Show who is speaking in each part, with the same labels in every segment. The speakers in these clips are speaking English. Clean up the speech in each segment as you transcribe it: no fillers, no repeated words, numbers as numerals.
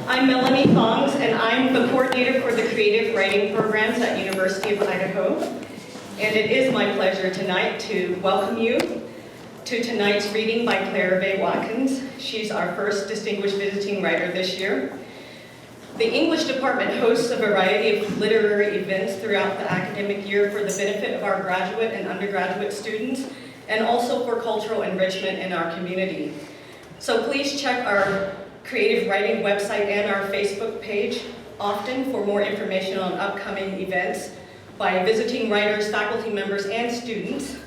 Speaker 1: I'm Melanie Thongs, and I'm the coordinator for the creative writing programs at University of Idaho. And it is my pleasure tonight to welcome you to tonight's reading by Vaye Watkins. She's our first distinguished visiting writer this year. The English department hosts a variety of literary events throughout the academic year for the benefit of our graduate and undergraduate students, and also for cultural enrichment in our community. So please check our creative writing website and our Facebook page often for more information on upcoming events by visiting writers, faculty members, and students.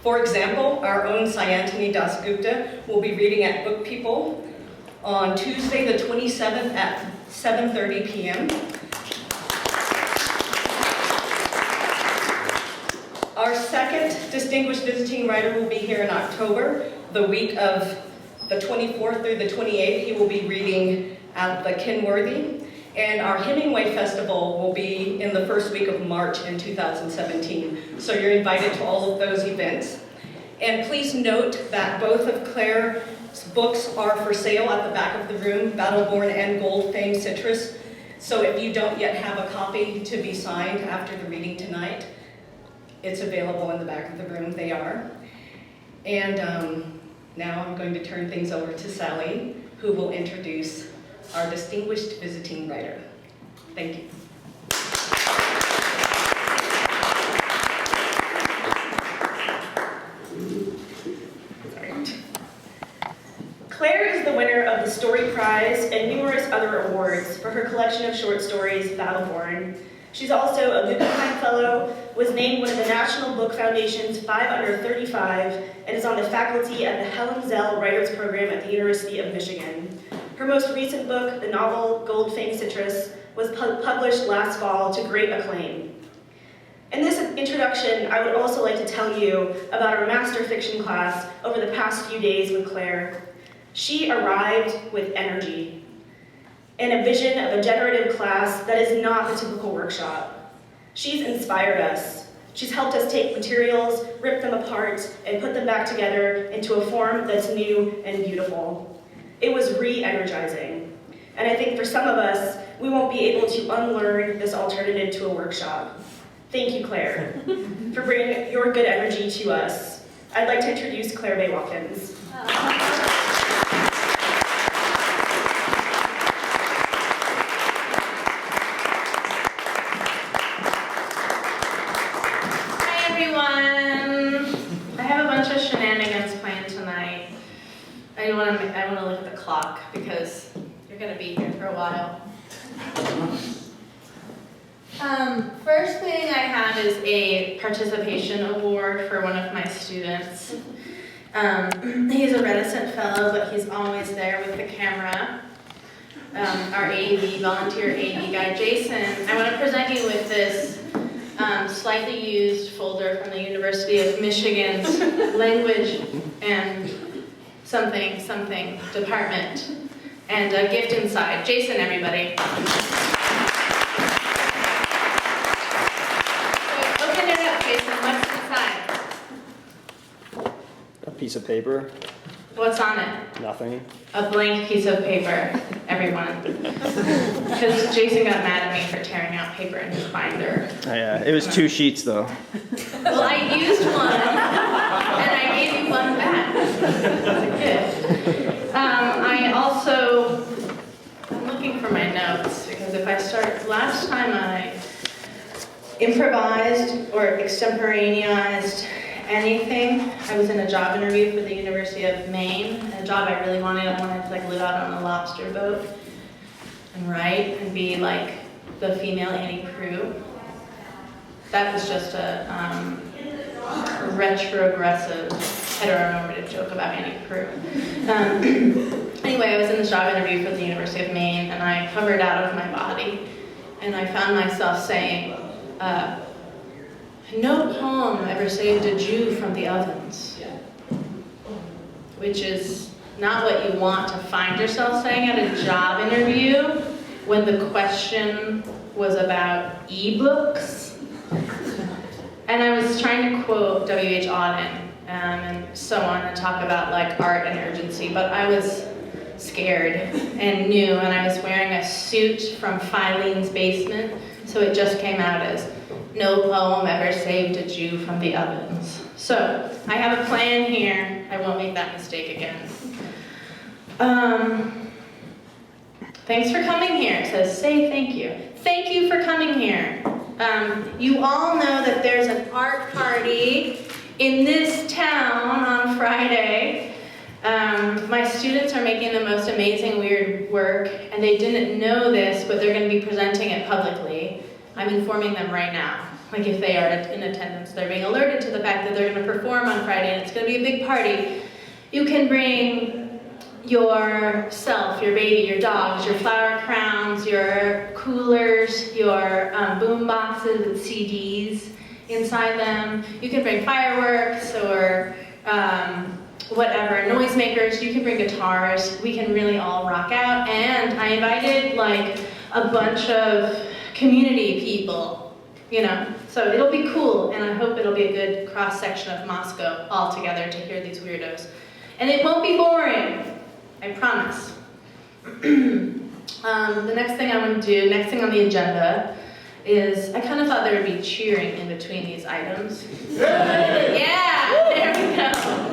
Speaker 1: For example, our own Sayantini Dasgupta will be reading at Book People on Tuesday the 27th at 7:30 p.m. Our second distinguished visiting writer will be here in October, the week of the 24th through the 28th. He will be reading at the Kenworthy, and our Hemingway Festival will be in the first week of March in 2017. So you're invited to all of those events. And please note that both of Claire's books are for sale at the back of the room, Battleborn and Gold Fame Citrus. So if you don't yet have a copy to be signed after the reading tonight, it's available in the back of the room. They are. And now I'm going to turn things over to Sally, who will introduce our distinguished visiting writer. Thank you.
Speaker 2: Claire is the winner of the Story Prize and numerous other awards for her collection of short stories, Battleborn. She's also a Guggenheim Fellow, was named one of the National Book Foundation's 5 Under 35, and is on the faculty at the Helen Zell Writers Program at the University of Michigan. Her most recent book, the novel Gold Fame Citrus, was published last fall to great acclaim. In this introduction, I would also like to tell you about our master fiction class over the past few days with Claire. She arrived with energy and a vision of a generative class that is not the typical workshop. She's inspired us. She's helped us take materials, rip them apart, and put them back together into a form that's new and beautiful. It was re-energizing. And I think for some of us, we won't be able to unlearn this alternative to a workshop. Thank you, Claire, for bringing your good energy to us. I'd like to introduce Vaye Watkins.
Speaker 3: I want to look at the clock because you're going to be here for a while. First thing I have is a participation award for one of my students. He's a reticent fellow, but he's always there with the camera. Our AV, volunteer AV guy, Jason. I want to present you with this slightly used folder from the University of Michigan's language and something department, and a gift inside. Jason, everybody. So open it up, Jason. What's inside?
Speaker 4: A piece of paper.
Speaker 3: What's on it?
Speaker 4: Nothing.
Speaker 3: A blank piece of paper, everyone. Because Jason got mad at me for tearing out paper in his binder.
Speaker 4: Oh, yeah, it was 2 sheets though.
Speaker 3: Well, I used one, and I gave you one back. As a gift. I'm looking for my notes, because if I start, last time I improvised or extemporaneized anything, I was in a job interview for the University of Maine, a job I really wanted. I wanted to live out on a lobster boat and write and be like the female Annie Proulx. That was just a retrogressive, heteronormative joke about Annie Proulx. Anyway, I was in this job interview for the University of Maine, and I hovered out of my body, and I found myself saying, no poem ever saved a Jew from the ovens, which is not what you want to find yourself saying at a job interview when the question was about ebooks. And I was trying to quote W.H. Auden and so on, and talk about art and urgency, but I was scared and new, and I was wearing a a suit from Filene's basement, so it just came out as "No poem ever saved a Jew from the ovens." So, I have a plan here. I won't make that mistake again. Thanks for coming here. It says, say thank you. Thank you for coming here. You all know that there's an art party in this town on Friday. My students are making the most amazing weird work, and they didn't know this, but they're going to be presenting it publicly. I'm informing them right now. Like if they are in attendance, they're being alerted to the fact that they're going to perform on Friday, and it's going to be a big party. You can bring yourself, your baby, your dogs, your flower crowns, your coolers, your boom boxes with CDs inside them. You can bring fireworks or whatever, noisemakers. You can bring guitars. We can really all rock out. And I invited like a bunch of community people, you know. So it'll be cool, and I hope it'll be a good cross-section of Moscow all together to hear these weirdos. And it won't be boring. I promise. The next thing I want to do, next thing on the agenda, is I kind of thought there would be cheering in between these items. Yeah, there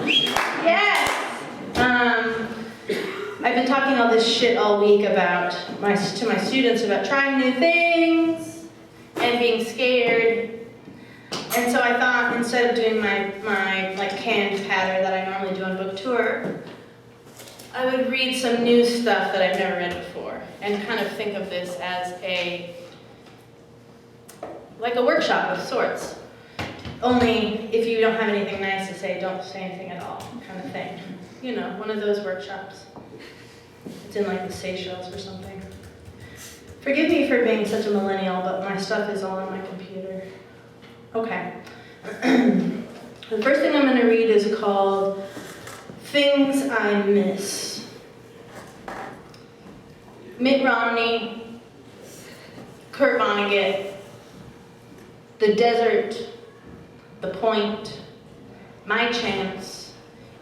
Speaker 3: we go. Yes. I've been talking all this shit all week about to my students about trying new things and being scared. And so I thought instead of doing my like canned patter that I normally do on book tour, I would read some new stuff that I've never read before and kind of think of this as like a workshop of sorts. Only if you don't have anything nice to say, don't say anything at all, kind of thing. You know, one of those workshops. It's in like the Seychelles or something. Forgive me for being such a millennial, but my stuff is all on my computer. Okay. The first thing I'm going to read is called Things I Miss. Mitt Romney, Kurt Vonnegut, The Desert, The Point, My Chance,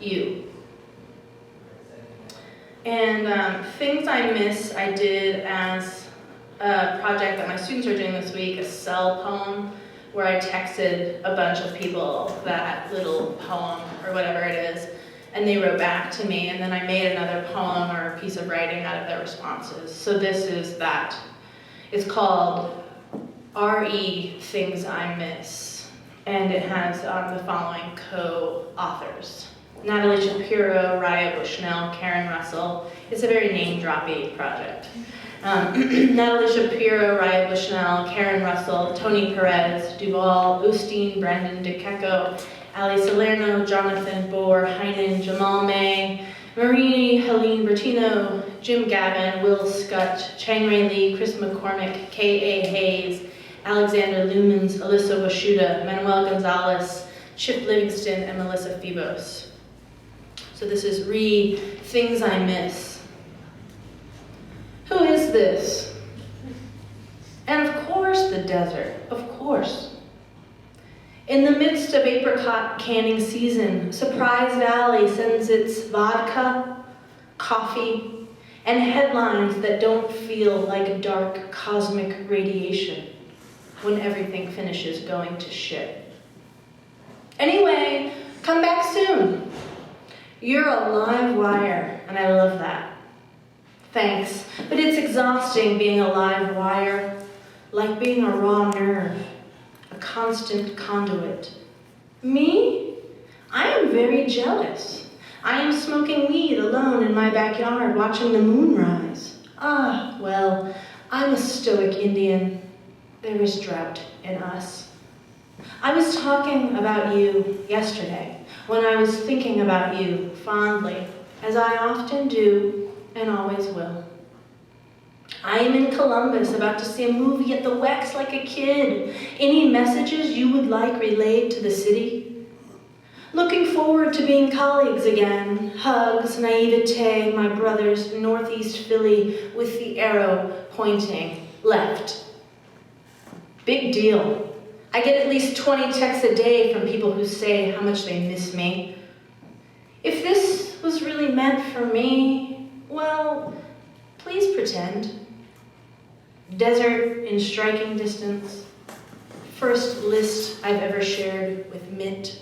Speaker 3: You. And Things I Miss I did as a project that my students are doing this week, a cell poem, where I texted a bunch of people that little poem or whatever it is, and they wrote back to me, and then I made another poem or a piece of writing out of their responses. So this is that. It's called R.E. Things I Miss, and it has the following co-authors. Natalie Shapiro, Raya Bushnell, Karen Russell. It's a very name-droppy project. Natalie Shapiro, Raya Bushnell, Karen Russell, Tony Perez, Duval, Ustine, Brendan DeKecko, Ali Salerno, Jonathan Bohr, Heinen, Jamal May, Marie, Helene Bertino, Jim Gavin, Will Scott, Chang-Ray Lee, Chris McCormick, K.A. Hayes, Alexander Lumens, Alyssa Washuda, Manuel Gonzalez, Chip Livingston, and Melissa Phoebos. So this is Things I Miss. Who is this? And of course the desert, of course. In the midst of apricot canning season, Surprise Valley sends its vodka, coffee, and headlines that don't feel like dark cosmic radiation when everything finishes going to shit. Anyway, come back soon. You're a live wire, and I love that. Thanks, but it's exhausting being a live wire, like being a raw nerve, a constant conduit. Me? I am very jealous. I am smoking weed alone in my backyard, watching the moon rise. Ah, well, I'm a stoic Indian. There is drought in us. I was talking about you yesterday, when I was thinking about you fondly, as I often do and always will. I am in Columbus, about to see a movie at the Wex like a kid. Any messages you would like relayed to the city? Looking forward to being colleagues again. Hugs, naivete, my brothers, Northeast Philly, with the arrow pointing left. Big deal. I get at least 20 texts a day from people who say how much they miss me. If this was really meant for me, well, please pretend. Desert in striking distance. First list I've ever shared with Mitt.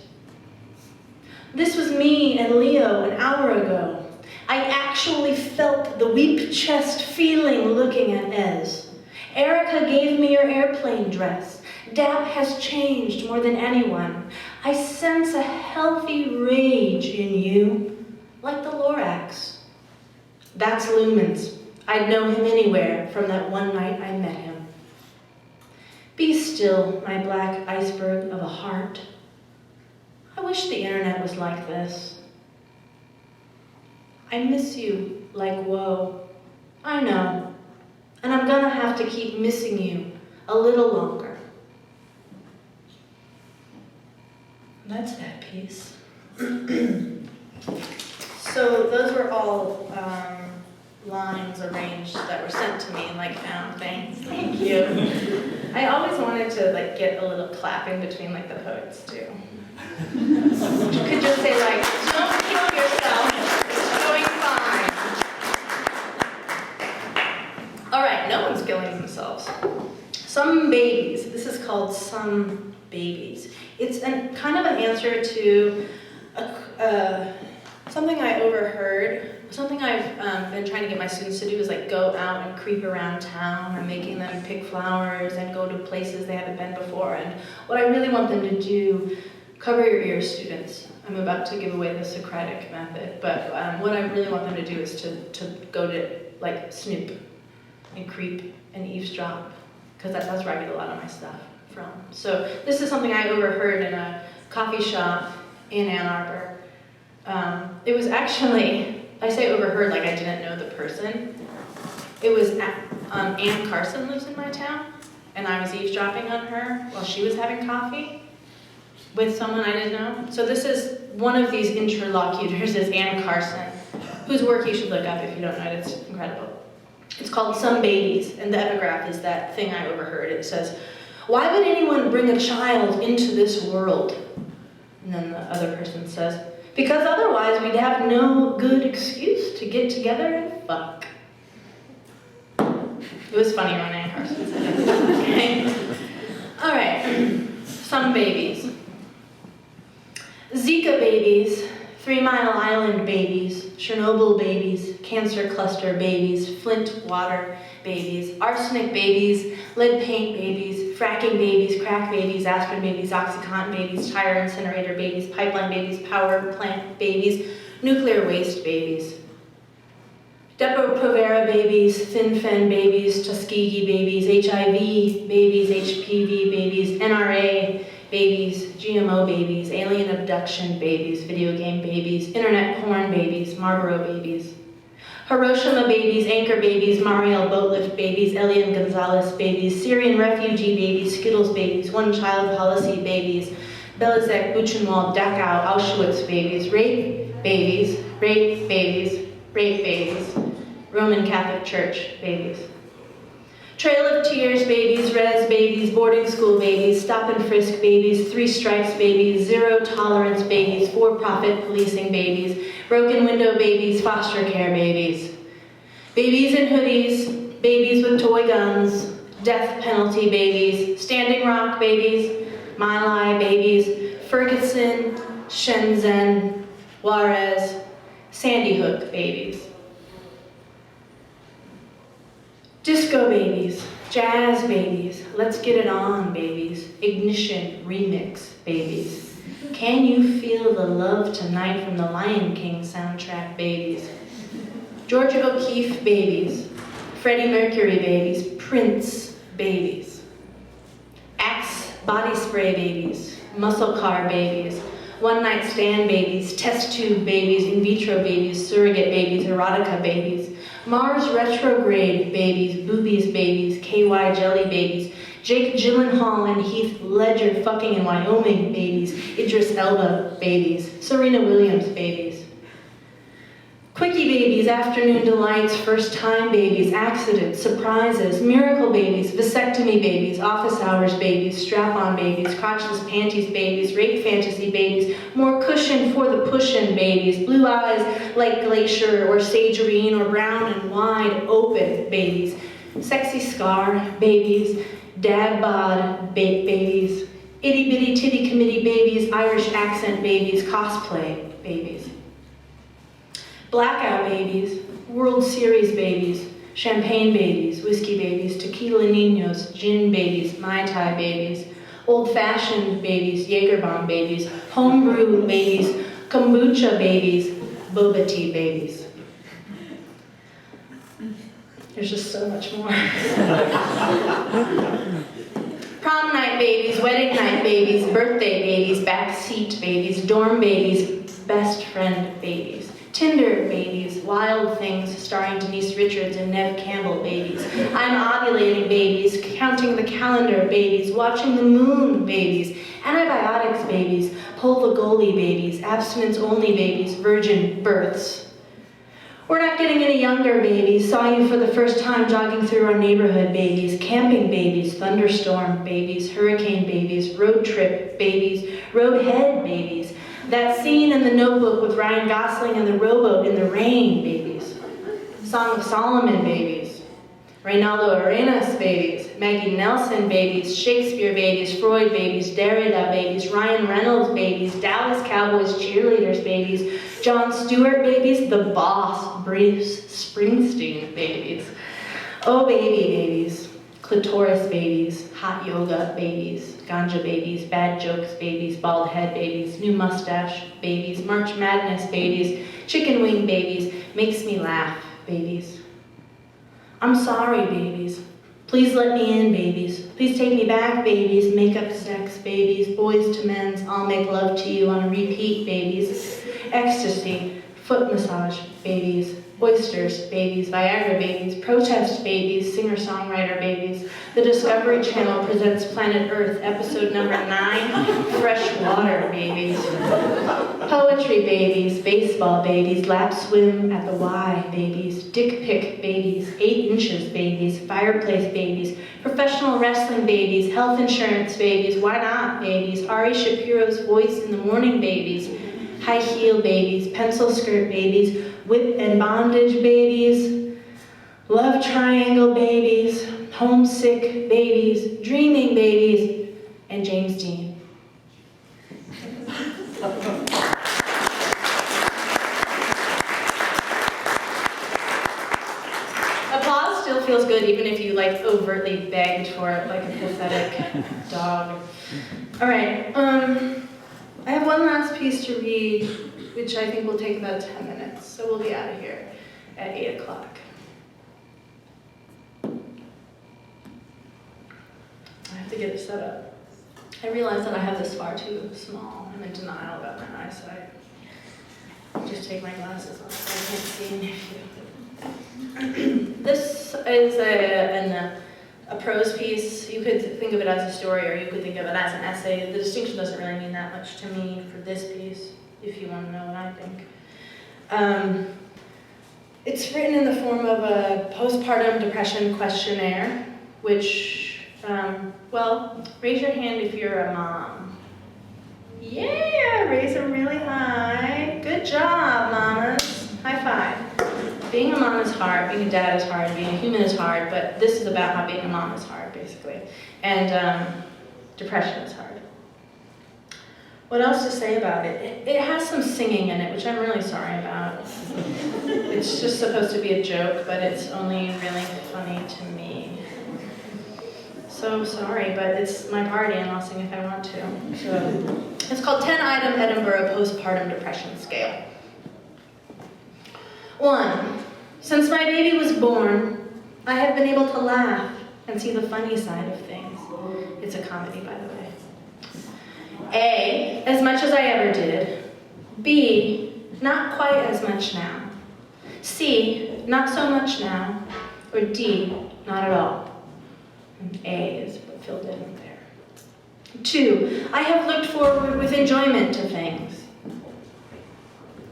Speaker 3: This was me and Leo an hour ago. I actually felt the weep chest feeling looking at Ez. Erica gave me your airplane dress. Dap has changed more than anyone. I sense a healthy rage in you, like the Lorax. That's Lumens. I'd know him anywhere from that one night I met him. Be still, my black iceberg of a heart. I wish the internet was like this. I miss you like whoa. I know. And I'm gonna have to keep missing you a little longer. That's that piece. So those were all lines arranged that were sent to me and found. Thank you. I always wanted to get a little clapping between the poets too. You could just say don't kill yourself, it's going fine. All right, no one's killing themselves. Some babies, this is called Some Babies. It's kind of an answer to something I overheard. Something I've been trying to get my students to do is go out and creep around town. I'm making them pick flowers and go to places they haven't been before. And what I really want them to do, cover your ears, students. I'm about to give away the Socratic method, but what I really want them to do is to go to snoop and creep and eavesdrop, because that's where I get a lot of my stuff from. So this is something I overheard in a coffee shop in Ann Arbor. It was actually, I say overheard like I didn't know the person. It was Ann Carson lives in my town, and I was eavesdropping on her while she was having coffee with someone I didn't know. So this is one of these interlocutors is Ann Carson, whose work you should look up if you don't know it. It's incredible. It's called Some Babies, and the epigraph is that thing I overheard. It says, "Why would anyone bring a child into this world?" And then the other person says, "Because otherwise we'd have no good excuse to get together and fuck." It was funny when Ann Carson said it. Okay? All right, Some Babies. Zika babies, 3 Mile Island babies, Chernobyl babies, cancer cluster babies, Flint water babies, arsenic babies, lead paint babies, fracking babies, crack babies, aspirin babies, OxyContin babies, tire incinerator babies, pipeline babies, power plant babies, nuclear waste babies. Depo-Provera babies, Fin-Fen babies, Tuskegee babies, HIV babies, HPV babies, NRA babies, GMO babies, alien abduction babies, video game babies, internet porn babies, Marlboro babies. Hiroshima babies, Anchor babies, Mariel Boatlift babies, Elian Gonzalez babies, Syrian refugee babies, Skittles babies, one-child policy babies, Belizec, Buchenwald, Dachau, Auschwitz babies, rape babies, rape babies, rape babies, Roman Catholic Church babies. Trail of Tears babies, res babies, boarding school babies, stop and frisk babies, 3 strikes babies, zero tolerance babies, for-profit policing babies, broken window babies, foster care babies. Babies in hoodies, babies with toy guns, death penalty babies, Standing Rock babies, My Lai babies, Ferguson, Shenzhen, Juarez, Sandy Hook babies. Disco babies, jazz babies, let's get it on babies, ignition remix babies. Can you feel the love tonight from the Lion King soundtrack babies? Georgia O'Keeffe babies, Freddie Mercury babies, Prince babies. Axe body spray babies, muscle car babies, one night stand babies, test tube babies, in vitro babies, surrogate babies, erotica babies. Mars retrograde babies, boobies babies, KY jelly babies, Jake Gyllenhaal and Heath Ledger fucking in Wyoming babies, Idris Elba babies, Serena Williams babies. Quickie babies, afternoon delights, first time babies, accidents, surprises, miracle babies, vasectomy babies, office hours babies, strap-on babies, crotchless panties babies, rape fantasy babies, more cushion for the pushin' babies, blue eyes like glacier or sagerine or brown and wide open babies, Sexy scar babies, dad bod babies, itty bitty titty committee babies, Irish accent babies, cosplay babies. Blackout babies, World Series babies, champagne babies, whiskey babies, tequila niños, gin babies, Mai Tai babies, old-fashioned babies, Jaeger bomb babies, homebrew babies, kombucha babies, boba tea babies. There's just so much more. Prom night babies, wedding night babies, birthday babies, backseat babies, dorm babies, best friend babies, Tinder babies, Wild Things starring Denise Richards and Nev Campbell babies, I'm ovulating babies, counting the calendar babies, watching the moon babies, antibiotics babies, Polvagoli babies, abstinence only babies, virgin births. We're not getting any younger babies, saw you for the first time jogging through our neighborhood babies, camping babies, thunderstorm babies, hurricane babies, road trip babies, roadhead babies, that scene in The Notebook with Ryan Gosling and the rowboat in the rain babies, Song of Solomon babies, Reynaldo Arenas babies, Maggie Nelson babies, Shakespeare babies, Freud babies, Derrida babies, Ryan Reynolds babies, Dallas Cowboys cheerleaders babies, Jon Stewart babies, The Boss, Bruce Springsteen babies, Oh Baby babies, clitoris babies, hot yoga babies, ganja babies, bad jokes babies, bald head babies, new mustache babies, March Madness babies, chicken wing babies, makes me laugh babies. I'm sorry babies. Please let me in babies. Please take me back babies, makeup sex babies, boys to men's, I'll make love to you on repeat babies, ecstasy, foot massage babies, oysters babies, Viagra babies, protest babies, singer-songwriter babies. The Discovery Channel presents Planet Earth, episode number 9, freshwater babies. Poetry babies, baseball babies, lap swim at the Y babies, dick pic babies, 8 inches babies, fireplace babies, professional wrestling babies, health insurance babies, why not babies, Ari Shapiro's voice in the morning babies, high heel babies, pencil skirt babies, whip and bondage babies, love triangle babies, homesick babies, dreaming babies, and James Dean. Applause still feels good even if you like overtly begged for it like a pathetic dog. All right, I have one last piece to read, which I think will take about 10 minutes, so we'll be out of here at 8 o'clock. I have to get it set up. I realize that I have this far too small. I'm in denial about my eyesight. I'll just take my glasses off so I can't see any of you. This is a prose piece. You could think of it as a story or you could think of it as an essay. The distinction doesn't really mean that much to me for this piece, if you want to know what I think. It's written in the form of a postpartum depression questionnaire, which, well, raise your hand if you're a mom. Yeah, raise them really high. Good job, mamas. High five. Being a mom is hard, being a dad is hard, being a human is hard, but this is about how being a mom is hard, basically. And depression is hard. What else to say about it? It has some singing in it, which I'm really sorry about. It's just supposed to be a joke, but it's only really funny to me. So sorry, but it's my party and I'll sing if I want to. So, it's called 10-Item Edinburgh Postpartum Depression Scale. 1. Since my baby was born, I have been able to laugh and see the funny side of things. It's a comedy, by the way. A, as much as I ever did. B, not quite as much now. C, not so much now. Or D, not at all. And A is filled in there. 2, I have looked forward with enjoyment to things.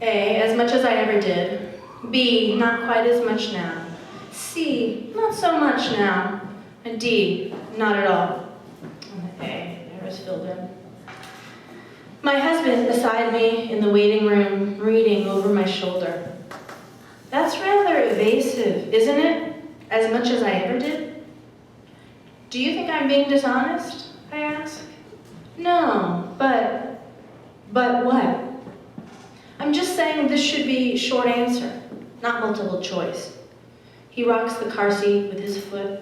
Speaker 3: A, as much as I ever did. B, not quite as much now. C, not so much now. And D, not at all. And A, there is filled in. My husband beside me in the waiting room, reading over my shoulder. That's rather evasive, isn't it? as much as I ever did. Do you think I'm being dishonest? I ask. No, but what? I'm just saying this should be short answer, not multiple choice. He rocks the car seat with his foot.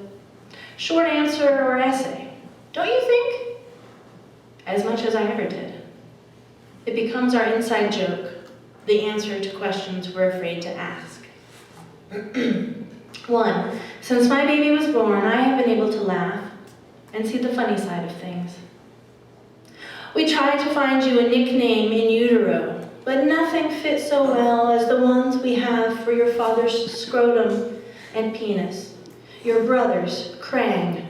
Speaker 3: Short answer or essay, don't you think? As much as I ever did. It becomes our inside joke, the answer to questions we're afraid to ask. 1, since my baby was born, I have been able to laugh and see the funny side of things. We tried to find you a nickname in utero, but nothing fits so well as the ones we have for your father's scrotum and penis, your brothers, Krang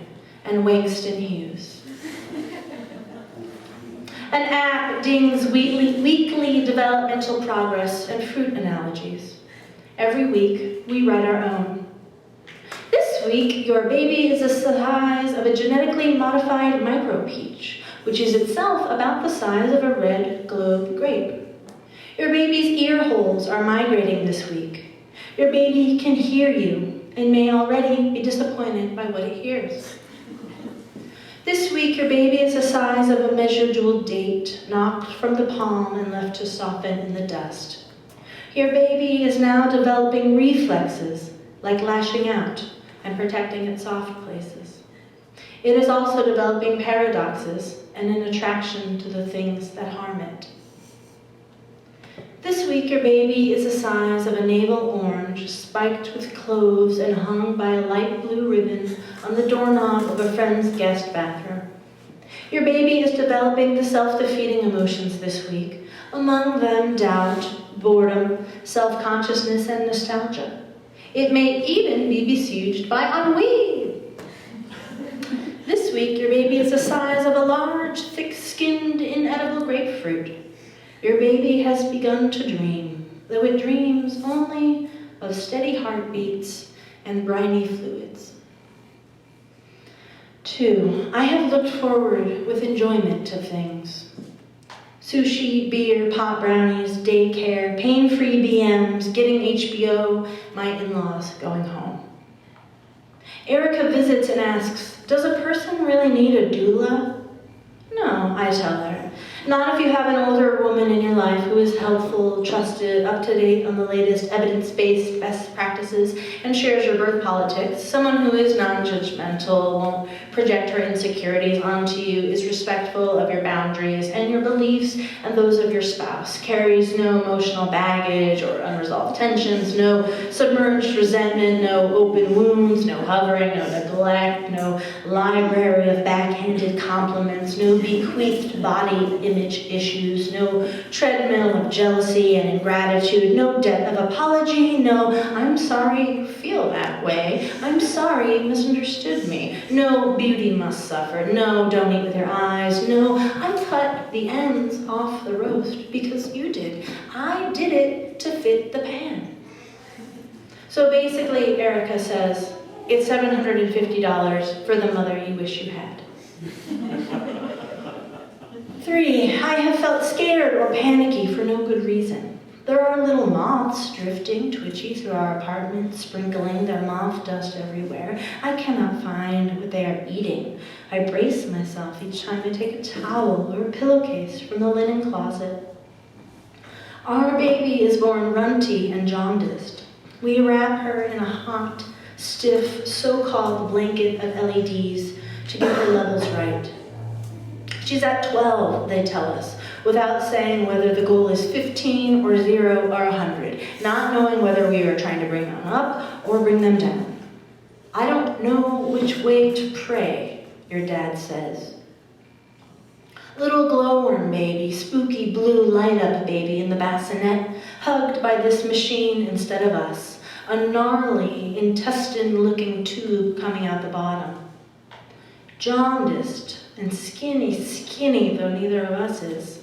Speaker 3: and Wangston Hughes. An app dings weekly developmental progress and fruit analogies. Every week, we write our own. This week, your baby is the size of a genetically modified micro-peach, which is itself about the size of a red globe grape. Your baby's ear holes are migrating this week. Your baby can hear you and may already be disappointed by what it hears. This week, your baby is the size of a measured jewel date, knocked from the palm and left to soften in the dust. Your baby is now developing reflexes, like lashing out and protecting its soft places. It is also developing paradoxes and an attraction to the things that harm it. This week, your baby is the size of a navel orange, spiked with cloves and hung by a light blue ribbon on the doorknob of a friend's guest bathroom. Your baby is developing the self-defeating emotions this week, among them doubt, boredom, self-consciousness, and nostalgia. It may even be besieged by ennui. This week, your baby is the size of a large, thick-skinned, inedible grapefruit. Your baby has begun to dream, though it dreams only of steady heartbeats and briny fluids. 2, I have looked forward with enjoyment to things. Sushi, beer, pot brownies, daycare, pain-free BMs, getting HBO, my in-laws going home. Erica visits and asks, does a person really need a doula? No, I tell her. Not if you have an older woman in your life who is helpful, trusted, up-to-date on the latest evidence-based best practices, and shares your birth politics. Someone who is non-judgmental, won't project her insecurities onto you, is respectful of your boundaries and your beliefs and those of your spouse, carries no emotional baggage or unresolved tensions, no submerged resentment, no open wounds, no hovering, no neglect, no library of backhanded compliments, no bequeathed body image issues, no treadmill of jealousy and ingratitude, no debt of apology, no, I'm sorry you feel that way, I'm sorry you misunderstood me, no, beauty must suffer, no, don't eat with your eyes, no, I cut the ends off the roast because you did. I did it to fit the pan. So basically, Erica says, it's $750 for the mother you wish you had. 3, I have felt scared or panicky for no good reason. There are little moths drifting, twitchy through our apartment, sprinkling their moth dust everywhere. I cannot find what they are eating. I brace myself each time I take a towel or a pillowcase from the linen closet. Our baby is born runty and jaundiced. We wrap her in a hot, stiff, so-called blanket of LEDs to get her levels right. She's at 12, they tell us, without saying whether the goal is 15 or 0 or 100, not knowing whether we are trying to bring them up or bring them down. I don't know which way to pray, your dad says. Little glowworm baby, spooky blue light-up baby in the bassinet, hugged by this machine instead of us, a gnarly, intestine-looking tube coming out the bottom. Jaundiced and skinny, though neither of us is.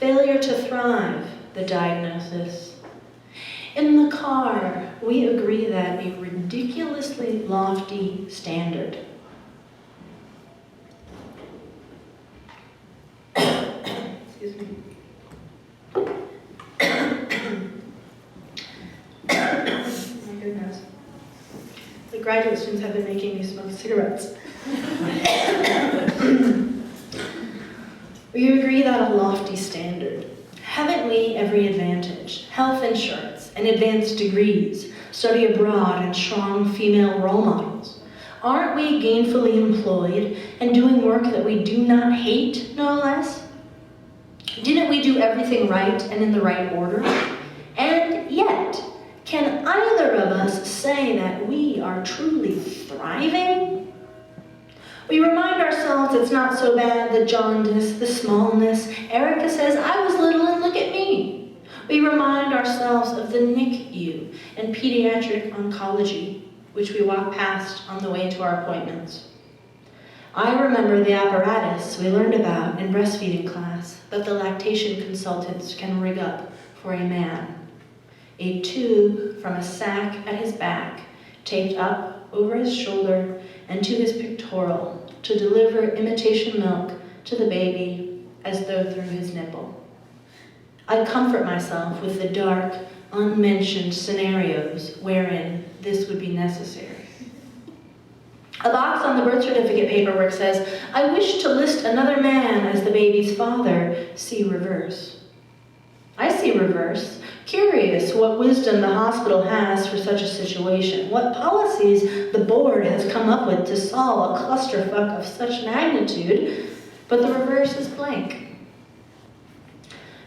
Speaker 3: Failure to thrive, the diagnosis. In the car, we agree that a ridiculously lofty standard. Excuse me. My goodness. graduate students have been making me smoke cigarettes. We agree that a lofty standard. Haven't we every advantage? Health insurance and advanced degrees, study abroad and strong female role models. Aren't we gainfully employed and doing work that we do not hate, no less? Didn't we do everything right and in the right order? And yet, can either of us say that we are truly thriving? We remind ourselves it's not so bad, the jaundice, the smallness. Erica says, I was little and look at me. We remind ourselves of the NICU and pediatric oncology, which we walk past on the way to our appointments. I remember the apparatus we learned about in breastfeeding class that the lactation consultants can rig up for a man. A tube from a sack at his back, taped up over his shoulder and to his pectoral to deliver imitation milk to the baby as though through his nipple. I comfort myself with the dark, unmentioned scenarios wherein this would be necessary. A box on the birth certificate paperwork says, I wish to list another man as the baby's father, see reverse. I see reverse. Curious what wisdom the hospital has for such a situation, what policies the board has come up with to solve a clusterfuck of such magnitude, but the reverse is blank.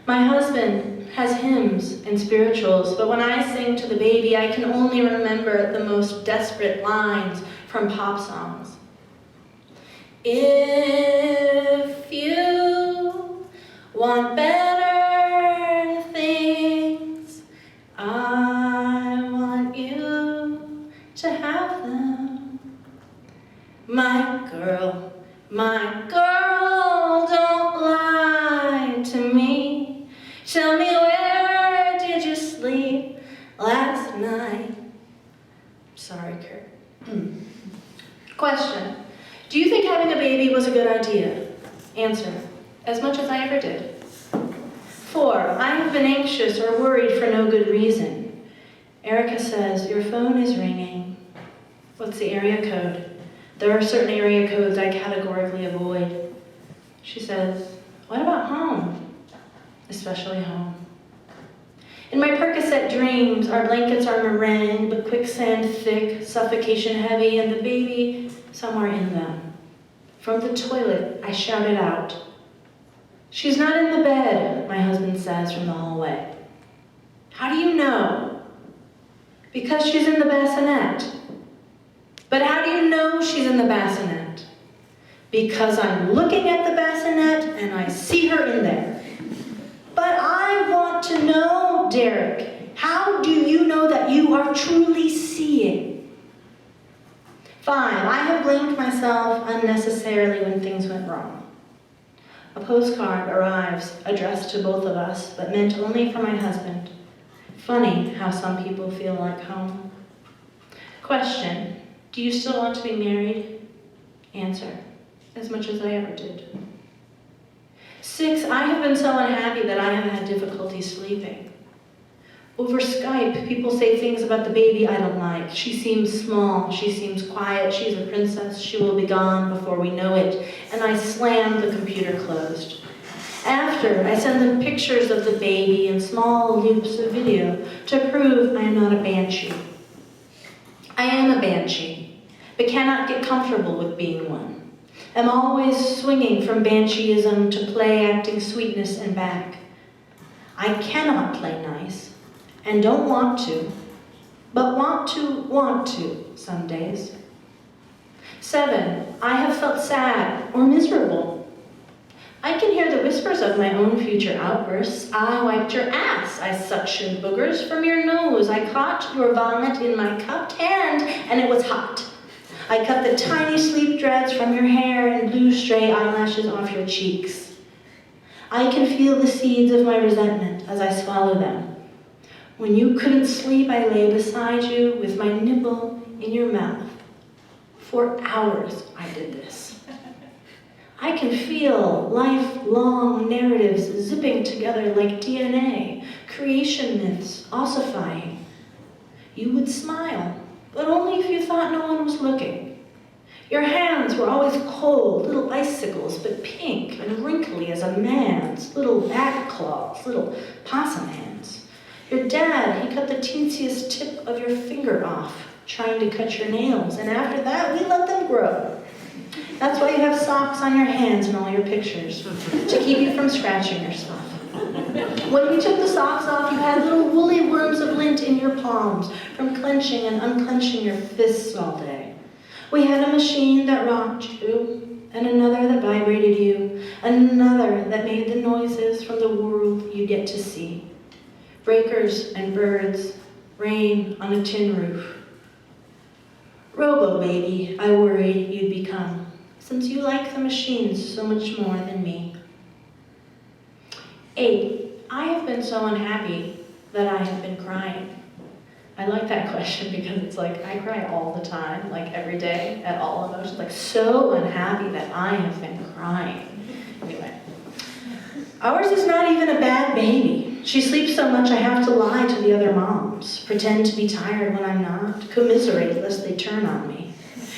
Speaker 3: My husband has hymns and spirituals, but when I sing to the baby, I can only remember the most desperate lines from pop songs. If you want better things, I want you to have them. My girl, don't lie to me. Tell me, where did you sleep last night? Sorry, Kurt. Question. Do you think having a baby was a good idea? Answer. As much as I ever did. 4. I have been anxious or worried for no good reason. Erica says, your phone is ringing. What's the area code? There are certain area codes I categorically avoid. She says, what about home? Especially home. In my Percocet dreams, our blankets are meringue, but quicksand thick, suffocation heavy, and the baby somewhere in them. From the toilet, I shouted out. She's not in the bed, my husband says from the hallway. How do you know? Because she's in the bassinet. But how do you know she's in the bassinet? Because I'm looking at the bassinet and I see her in there. But I want to know, Derek, how do you know that you are truly seeing? 5, I have blamed myself unnecessarily when things went wrong. A postcard arrives, addressed to both of us, but meant only for my husband. Funny how some people feel like home. Question, do you still want to be married? Answer, as much as I ever did. 6, I have been so unhappy that I have had difficulty sleeping. Over Skype, people say things about the baby I don't like. She seems small, she seems quiet, she's a princess, she will be gone before we know it, and I slam the computer closed. After, I send them pictures of the baby and small loops of video to prove I am not a banshee. I am a banshee, but cannot get comfortable with being one. I'm always swinging from bansheeism to play-acting sweetness and back. I cannot play nice, and don't want to, but want to some days. 7, I have felt sad or miserable. I can hear the whispers of my own future outbursts. I wiped your ass. I suctioned boogers from your nose. I caught your vomit in my cupped hand, and it was hot. I cut the tiny sleep dreads from your hair and blew stray eyelashes off your cheeks. I can feel the seeds of my resentment as I swallow them. When you couldn't sleep, I lay beside you with my nipple in your mouth. For hours, I did this. I can feel lifelong narratives zipping together like DNA, creation myths ossifying. You would smile but only if you thought no one was looking. Your hands were always cold, little icicles, but pink and wrinkly as a man's, little bat claws, little possum hands. Your dad, he cut the teensiest tip of your finger off, trying to cut your nails, and after that, we let them grow. That's why you have socks on your hands in all your pictures, to keep you from scratching yourself. When you took the socks off, you had little woolly worms of lint in your palms from clenching and unclenching your fists all day. We had a machine that rocked you, and another that vibrated you, and another that made the noises from the world you get to see. Breakers and birds, rain on a tin roof. Robo-baby, I worried you'd become, since you like the machines so much more than me. 8. I have been so unhappy that I have been crying. I like that question because it's like, I cry all the time, like every day, at all emotions, like so unhappy that I have been crying. Anyway, ours is not even a bad baby. She sleeps so much I have to lie to the other moms, pretend to be tired when I'm not, commiserate lest they turn on me.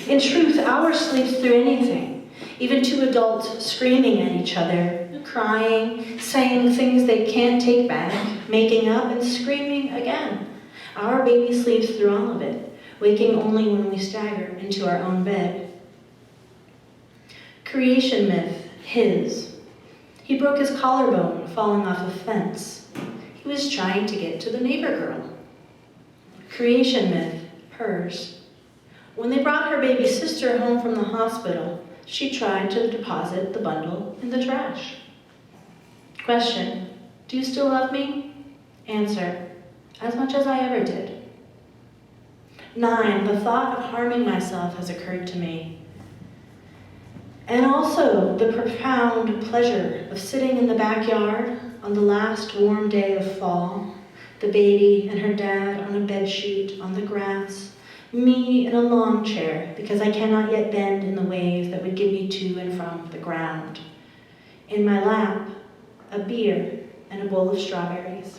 Speaker 3: In truth, ours sleeps through anything, even two adults screaming at each other, crying, saying things they can't take back, making up and screaming again. Our baby sleeps through all of it, waking only when we stagger into our own bed. Creation myth, his. He broke his collarbone falling off a fence. He was trying to get to the neighbor girl. Creation myth, hers. When they brought her baby sister home from the hospital, she tried to deposit the bundle in the trash. Question, do you still love me? Answer, as much as I ever did. 9, the thought of harming myself has occurred to me. And also the profound pleasure of sitting in the backyard on the last warm day of fall, the baby and her dad on a bedsheet on the grass, me in a lawn chair because I cannot yet bend in the ways that would get me to and from the ground. In my lap, a beer and a bowl of strawberries.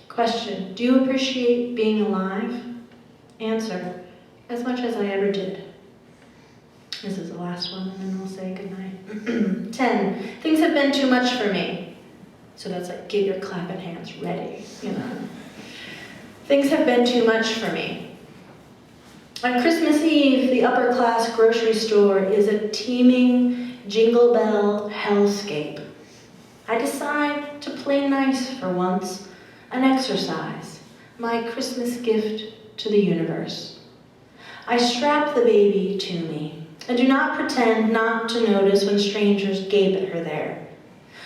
Speaker 3: Question, do you appreciate being alive? Answer, as much as I ever did. This is the last one, and then we'll say goodnight. 10, things have been too much for me. So that's like, get your clapping hands ready, you know. Things have been too much for me. On Christmas Eve, the upper class grocery store is a teeming jingle bell hellscape. I decide to play nice for once, an exercise, my Christmas gift to the universe. I strap the baby to me and do not pretend not to notice when strangers gape at her there.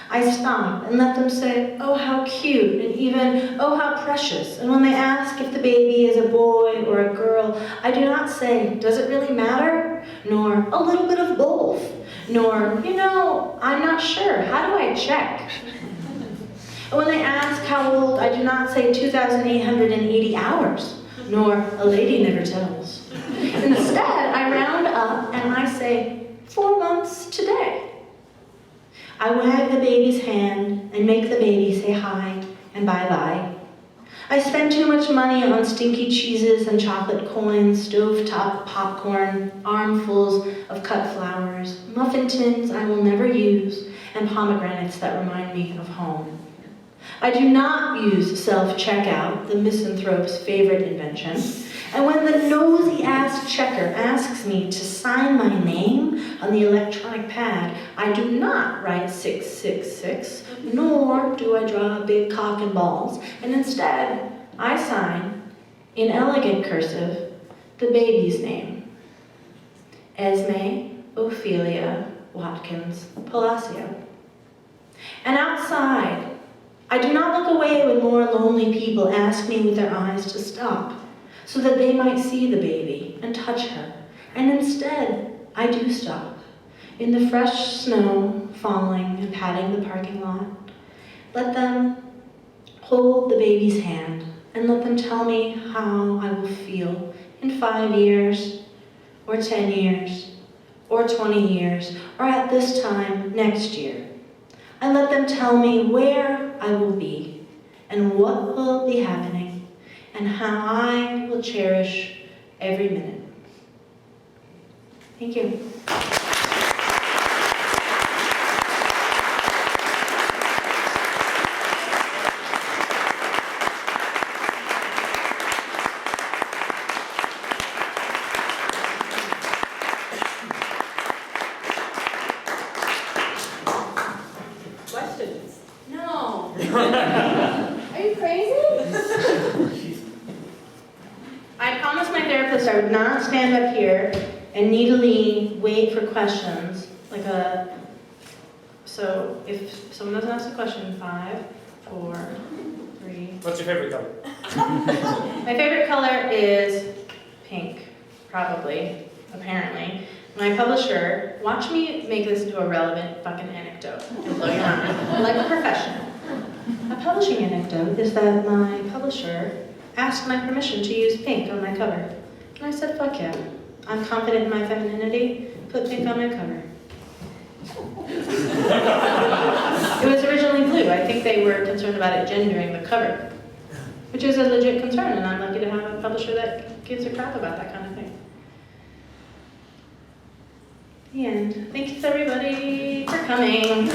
Speaker 3: I stop and let them say, oh, how cute, and even, oh, how precious. And when they ask if the baby is a boy or a girl, I do not say, does it really matter? Nor, a little bit of both. Nor, you know, I'm not sure. How do I check? And when they ask how old, I do not say 2,880 hours. Nor, a lady never tells. Instead, I round up and I say, 4 months today. I wag the baby's hand and make the baby say hi and bye-bye. I spend too much money on stinky cheeses and chocolate coins, stovetop popcorn, armfuls of cut flowers, muffin tins I will never use, and pomegranates that remind me of home. I do not use self-checkout, the misanthrope's favorite invention, and when the nosy-ass checker asks me to sign my name on the electronic pad, I do not write 666, nor do I draw a big cock and balls, and instead, I sign, in elegant cursive, the baby's name. Esme Ophelia Watkins Palacio. And outside, I do not look away when more lonely people ask me with their eyes to stop, so that they might see the baby and touch her. And instead, I do stop, in the fresh snow falling and patting the parking lot. Let them hold the baby's hand and let them tell me how I will feel in 5 years, or 10 years, or 20 years, or at this time next year. And let them tell me where I will be and what will be happening and how I will cherish every minute. Thank you.
Speaker 1: Questions?
Speaker 3: No. Are you crazy? I promised my therapist I would not stand up here and needily wait for questions. So if someone doesn't ask a question, 5, 4, 3.
Speaker 5: What's your favorite color?
Speaker 3: My favorite color is pink, probably, apparently. My publisher, watch me make this into a relevant fucking anecdote and blow your mind, like a professional. A publishing anecdote is that my publisher asked my permission to use pink on my cover. And I said, fuck yeah. I'm confident in my femininity, put pink on my cover. It was originally blue. I think they were concerned about it gendering the cover, which is a legit concern, and I'm lucky to have a publisher that gives a crap about that kind of thing. The end. Thanks everybody for coming.